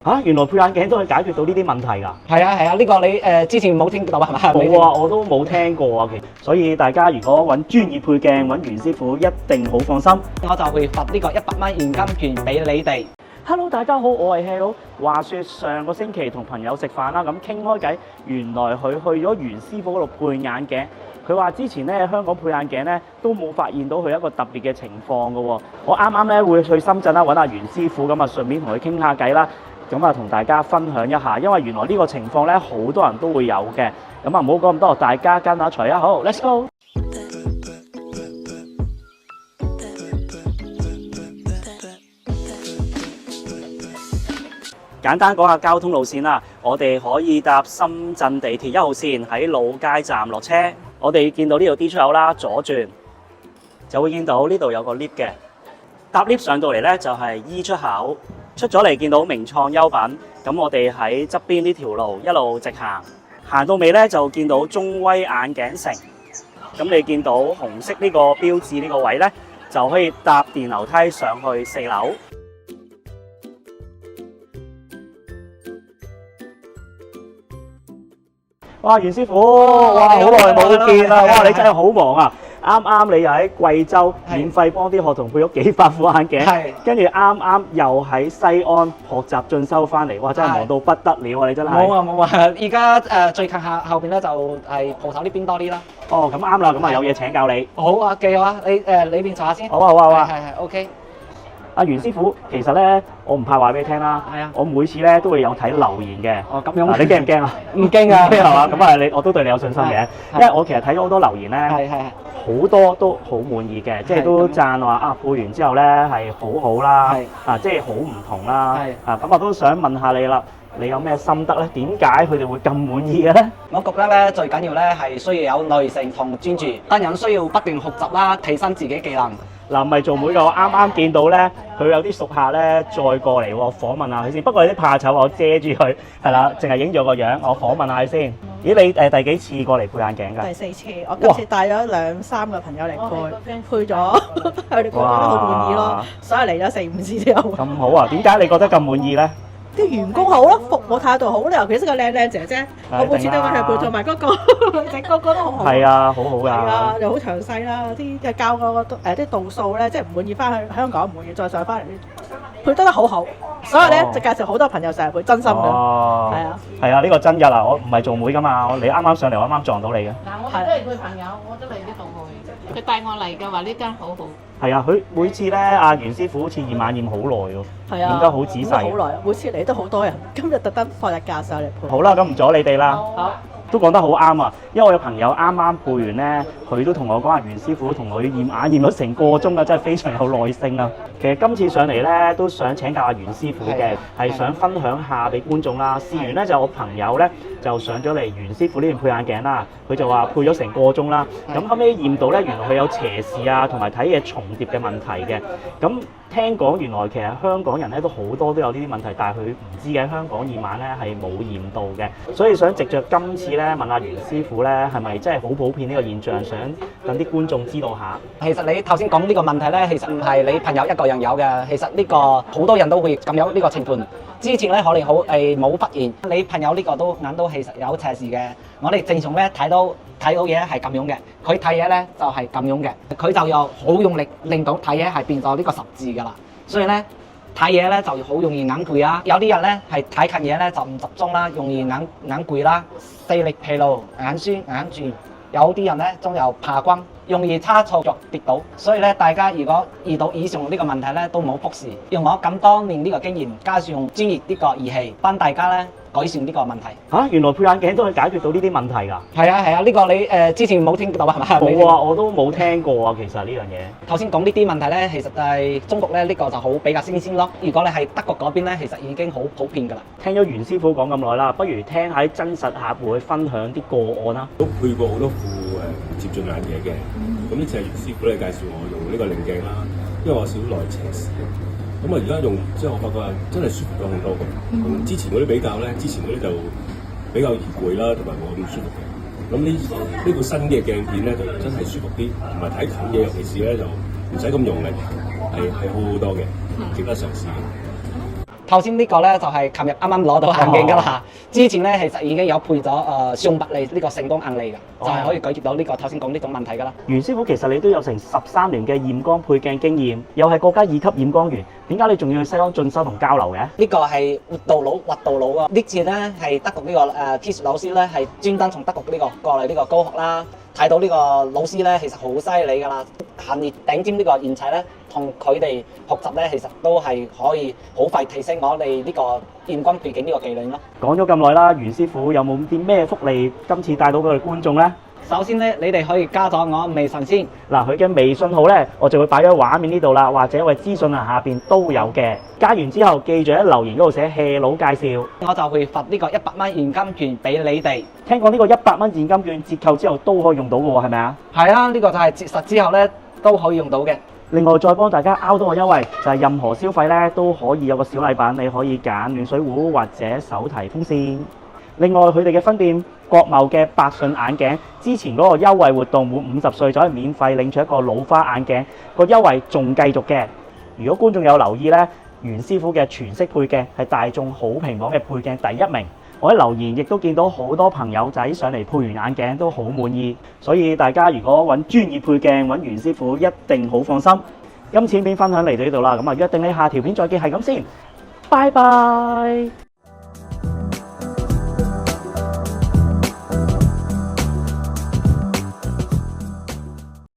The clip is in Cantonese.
原來配眼鏡都可以解決到呢啲問題㗎。係啊，呢個你之前冇聽到係嘛？冇啊，我都冇聽過啊。其實，所以大家如果揾專業配鏡揾袁師傅，一定好放心。我就會發呢個100蚊現金券俾你哋。Hello， 大家好，我係 Hello。話說上個星期同朋友食飯啦，咁傾開偈，原來佢去咗袁師傅嗰度配眼鏡。佢話之前咧香港配眼鏡咧都冇發現到佢一個特別嘅情況㗎喎。我啱啱咧會去深圳啦揾阿袁師傅，咁啊順便同佢傾下偈啦。咁啊同大家分享一下，因為原來呢個情況咧好多人都會有嘅。咁啊唔好講咁多，大家跟下隨啊。好 ，Let's go。簡單講下交通路線啦，我哋可以搭深圳地鐵1號線喺老街站落車。我哋見到呢度 D 出口啦，左轉就會見到呢度有個 lift 嘅。搭 lift 上到嚟呢，就係 E 出口，出咗嚟見到名創優品。咁我哋喺側邊呢條路一路直行，行到尾呢，就見到中威眼鏡城。咁你見到紅色呢個標誌呢個位呢，就可以搭電樓梯上去4樓。哇，袁師傅，哇，好耐冇見啦！哇，你真係好忙啊！啱啱你又喺貴州免費幫啲學童配咗幾百副眼鏡，跟住啱啱又喺西安學習進修翻嚟，哇！真係忙到不得了啊！你真係冇啊！而家最近後邊咧就係鋪頭呢邊多啲啦。哦，咁啱啦，咁啊有嘢請教你。好啊，記好啊，你裏邊坐下先。好啊。係 OK。阿袁師傅，其實咧我唔怕話俾你聽啦，我每次咧都會有睇留言嘅。哦，咁樣。你驚唔驚啊？唔驚啊，係嘛？咁啊，我都對你有信心嘅，因為我其實睇咗好多留言咧，好多都好滿意嘅，即係都讚話配完之後咧係好好啦，即係好唔同啦，咁我都想問下你啦，你有咩心得咧？點解佢哋會咁滿意嘅咧？我覺得咧最緊要咧係需要有耐性同專注，單人需要不斷學習啦，提升自己技能。嗱，唔係做妹嘅，我啱啱見到咧，佢有啲熟客咧再過嚟喎，訪問下佢先。不過有啲怕醜，我遮住佢，係啦，淨係影咗個樣，我訪問下佢先。咦，你第幾次過嚟配眼鏡㗎？第4次，我今次帶咗2-3個朋友嚟配咗，佢哋個個都好滿意咯，所以嚟咗4-5次之後。咁好啊？點解你覺得咁滿意咧？啲員工好咯，服務態度好，尤其是個靚姐姐，我每次都揾佢配，同埋嗰個女仔個個都好好。係啊，好好㗎。係啊，又好詳細啦，啲教我啲度數咧，即係唔滿意翻去香港，唔滿意再上翻嚟，配得好好。所以咧就介紹好多朋友成日配，真心㗎。哦，係啊，呢個真㗎啦，我唔係做妹㗎嘛，你啱啱上嚟，我啱啱撞到你嘅。嗱，我哋都係佢朋友，我都嚟呢度去，佢帶我嚟嘅話呢間好好。係啊，佢每次咧，阿袁師傅好似驗眼驗好耐喎，驗得好仔細。好耐，每次嚟都好多人，今日特登放日假上嚟配。好啦，咁唔阻你哋啦。好。都講得好啱啊！因為我有朋友啱啱配完咧，佢都同我講話，袁師傅同佢驗眼驗咗成個鐘啊，真係非常有耐性啊！其實今次上嚟咧，都想請教下袁師傅嘅，係想分享下俾觀眾啦。試完咧就我朋友咧就上咗嚟袁師傅呢邊配眼鏡啦，佢就話配咗成個鐘啦。咁後尾驗到咧，原來佢有斜視啊，同埋睇嘢重疊嘅問題嘅。咁聽講原來其實香港人咧都好多都有呢啲問題，但係佢唔知嘅香港驗眼咧係冇驗到嘅，所以想藉着今次咧問下袁師傅咧係咪真係好普遍呢個現象，想等啲觀眾知道下。其實你頭先講呢個問題咧，其實唔係你朋友一個人有嘅，其實呢個好多人都會咁有呢個情況。之前咧可能冇發現，你朋友呢個都眼都其實有斜視嘅。我哋正常咧睇到嘢係咁樣嘅，佢睇嘢咧就係咁樣嘅，佢就又好用力令到睇嘢係變咗呢個十字㗎啦。所以咧睇嘢咧就好容易眼攰啊，有啲人咧係睇近嘢咧就唔集中啦，容易眼攰啦，視力疲勞、眼酸、眼轉。有啲人咧仲有怕光，容易差錯腳跌倒。所以咧，大家如果遇到以上呢個問題咧，都唔好忽視。用我咁多年呢個經驗，加上專業呢個儀器，幫大家咧改善呢個問題。原來配眼鏡都可以解決到呢啲問題㗎？係啊，呢個你之前冇聽到係嘛？冇啊，我都冇聽過啊。其實呢樣嘢頭先講呢啲問題咧，其實係中國咧呢個就好比較新鮮咯。如果你係德國嗰邊咧，其實已經好普遍㗎啦。聽咗袁師傅講咁耐啦，不如聽下啲真實客戶去分享啲個案啦。都配過好多副接近眼嘢嘅，咁呢次係袁師傅咧介紹我用呢個棱鏡啦，因為我少內斜視。咁啊而家用完之後，我發覺真係舒服咗好多嘅。同之前嗰啲比較咧，之前嗰啲就比較易攰啦，同埋冇咁舒服嘅。咁呢部新嘅鏡片咧就真係舒服啲，同埋睇近嘢，尤其是咧就唔使咁用力，係好好多嘅，值得嘗試嘅。頭先呢個咧就係琴日啱啱攞到眼鏡㗎啦。之前咧其實已經有配咗上百利呢個成功眼利㗎，就係可以解決到呢個頭先講呢種問題㗎啦。袁師傅其實你都有成13年嘅驗光配鏡經驗，又係國家2級驗光員，點解你仲要去西安進修同交流嘅？呢個係活道佬啊！呢次咧係德國呢個T 老師咧係專登從德國呢個過嚟呢個高學啦，睇到呢個老師咧其實好犀利㗎啦，行業頂尖呢個人才咧，同佢哋學習咧其實都係可以好快提升我哋呢個驗光配鏡呢個技能咯。講咗咁耐啦，袁師傅有冇啲咩福利今次帶到俾我哋觀眾呢？首先咧，你哋可以加咗我微信先。嗱，佢嘅微信號咧，我就會擺咗喺畫面呢度啦，或者喺資訊欄下邊都有嘅。加完之後，記住喺留言嗰度寫 "hea 佬介紹"，我就會發呢個100蚊現金券俾你哋。聽講呢個100蚊現金券折扣之後都可以用到嘅喎，係咪啊？係啊，呢個就係折實之後咧都可以用到嘅。另外再幫大家拗到個優惠，就係任何消費咧都可以有個小禮品，你可以揀暖水壺或者手提風扇。另外佢哋嘅分店國貿嘅百順眼鏡，之前嗰個優惠活動滿50歲就可以免費領取一個老花眼鏡，個優惠仲繼續嘅。如果觀眾有留意呢，袁師傅嘅全色配鏡係大眾好評榜嘅配鏡第1名。我喺留言亦都見到好多朋友仔上嚟配完眼鏡都好滿意，所以大家如果揾專業配鏡揾袁師傅一定好放心。今次片分享嚟到呢度啦，咁啊約定你下條片再見，係咁先，拜拜。